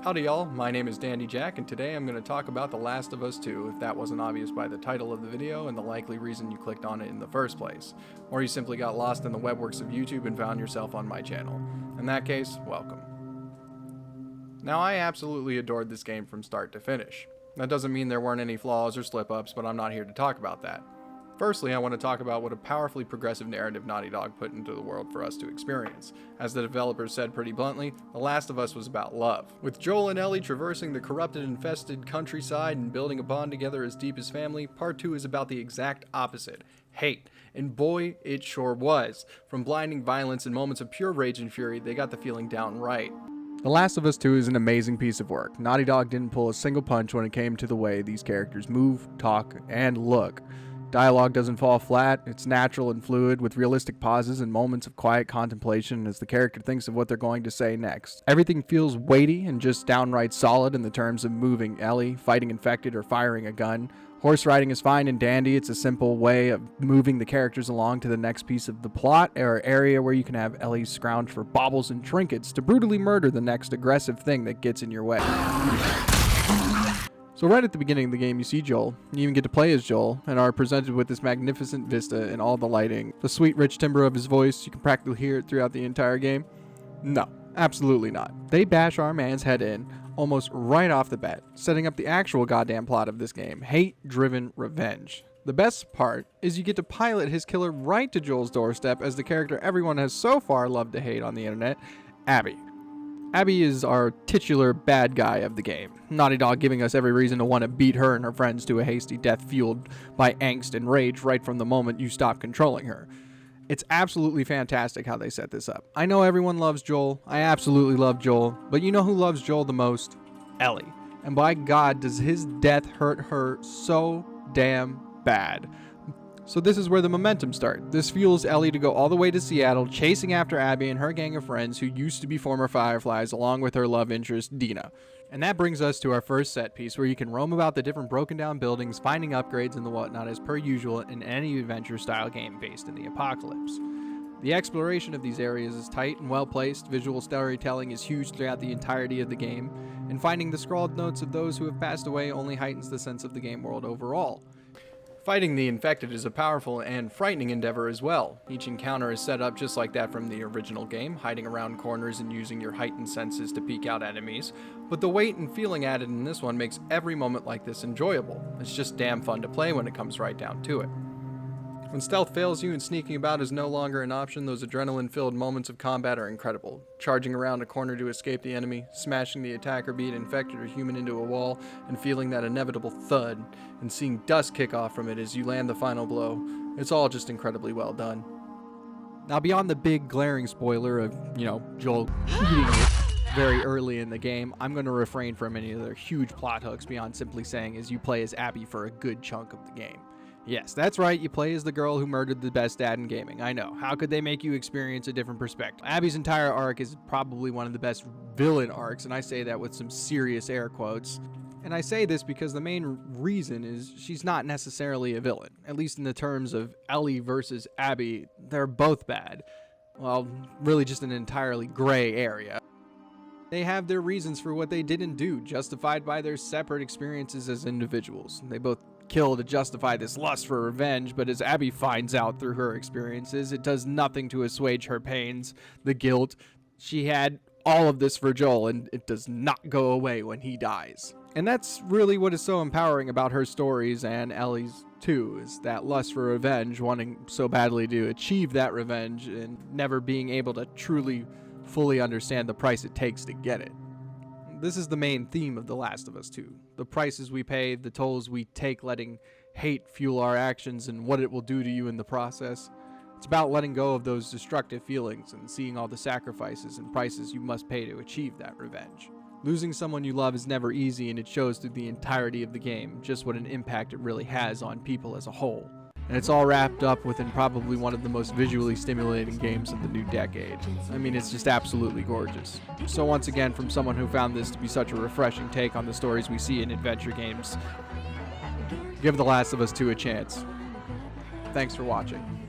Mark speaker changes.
Speaker 1: Howdy y'all, my name is Dandy Jack, and today I'm going to talk about The Last of Us 2, if that wasn't obvious by the title of the video and the likely reason you clicked on it in the first place, or you simply got lost in the webworks of YouTube and found yourself on my channel. In that case, welcome. Now, I absolutely adored this game from start to finish. That doesn't mean there weren't any flaws or slip-ups, but I'm not here to talk about that. Firstly, I want to talk about what a powerfully progressive narrative Naughty Dog put into the world for us to experience. As the developers said pretty bluntly, The Last of Us was about love. With Joel and Ellie traversing the corrupted, infested countryside and building a bond together as deep as family, Part 2 is about the exact opposite. Hate. And boy, it sure was. From blinding violence and moments of pure rage and fury, they got the feeling down right. The Last of Us 2 is an amazing piece of work. Naughty Dog didn't pull a single punch when it came to the way these characters move, talk, and look. Dialogue doesn't fall flat, it's natural and fluid, with realistic pauses and moments of quiet contemplation as the character thinks of what they're going to say next. Everything feels weighty and just downright solid in the terms of moving Ellie, fighting infected, or firing a gun. Horse riding is fine and dandy, it's a simple way of moving the characters along to the next piece of the plot, or area where you can have Ellie scrounge for baubles and trinkets to brutally murder the next aggressive thing that gets in your way. So right at the beginning of the game, you see Joel. You even get to play as Joel, and are presented with this magnificent vista and all the lighting. The sweet, rich timbre of his voice, you can practically hear it throughout the entire game. No, absolutely not. They bash our man's head in almost right off the bat, setting up the actual goddamn plot of this game, hate-driven revenge. The best part is you get to pilot his killer right to Joel's doorstep as the character everyone has so far loved to hate on the internet, Abby. Abby is our titular bad guy of the game, Naughty Dog giving us every reason to want to beat her and her friends to a hasty death fueled by angst and rage right from the moment you stop controlling her. It's absolutely fantastic how they set this up. I know everyone loves Joel, I absolutely love Joel, but you know who loves Joel the most? Ellie. And by God, does his death hurt her so damn bad. So this is where the momentum starts. This fuels Ellie to go all the way to Seattle, chasing after Abby and her gang of friends who used to be former Fireflies, along with her love interest, Dina. And that brings us to our first set piece, where you can roam about the different broken down buildings, finding upgrades and the whatnot as per usual in any adventure-style game based in the apocalypse. The exploration of these areas is tight and well-placed, visual storytelling is huge throughout the entirety of the game, and finding the scrawled notes of those who have passed away only heightens the sense of the game world overall. Fighting the infected is a powerful and frightening endeavor as well. Each encounter is set up just like that from the original game, hiding around corners and using your heightened senses to peek out enemies, but the weight and feeling added in this one makes every moment like this enjoyable. It's just damn fun to play when it comes right down to it. When stealth fails you and sneaking about is no longer an option, those adrenaline-filled moments of combat are incredible. Charging around a corner to escape the enemy, smashing the attacker, be it infected or human, into a wall, and feeling that inevitable thud, and seeing dust kick off from it as you land the final blow. It's all just incredibly well done. Now, beyond the big glaring spoiler of, Joel eating it very early in the game, I'm going to refrain from any other huge plot hooks beyond simply saying as you play as Abby for a good chunk of the game. Yes, that's right, you play as the girl who murdered the best dad in gaming. I know. How could they make you experience a different perspective? Abby's entire arc is probably one of the best villain arcs, and I say that with some serious air quotes. And I say this because the main reason is she's not necessarily a villain. At least in the terms of Ellie versus Abby, they're both bad. Well, really just an entirely gray area. They have their reasons for what they didn't do, justified by their separate experiences as individuals. They both kill to justify this lust for revenge, but as Abby finds out through her experiences, it does nothing to assuage her pains, the guilt. She had all of this for Joel, and it does not go away when he dies. And that's really what is so empowering about her stories, and Ellie's too, is that lust for revenge, wanting so badly to achieve that revenge, and never being able to truly, fully understand the price it takes to get it. This is the main theme of The Last of Us 2. The prices we pay, the tolls we take letting hate fuel our actions, and what it will do to you in the process. It's about letting go of those destructive feelings and seeing all the sacrifices and prices you must pay to achieve that revenge. Losing someone you love is never easy, and it shows through the entirety of the game just what an impact it really has on people as a whole. And it's all wrapped up within probably one of the most visually stimulating games of the new decade. I mean, it's just absolutely gorgeous. So once again, from someone who found this to be such a refreshing take on the stories we see in adventure games, give The Last of Us 2 a chance. Thanks for watching.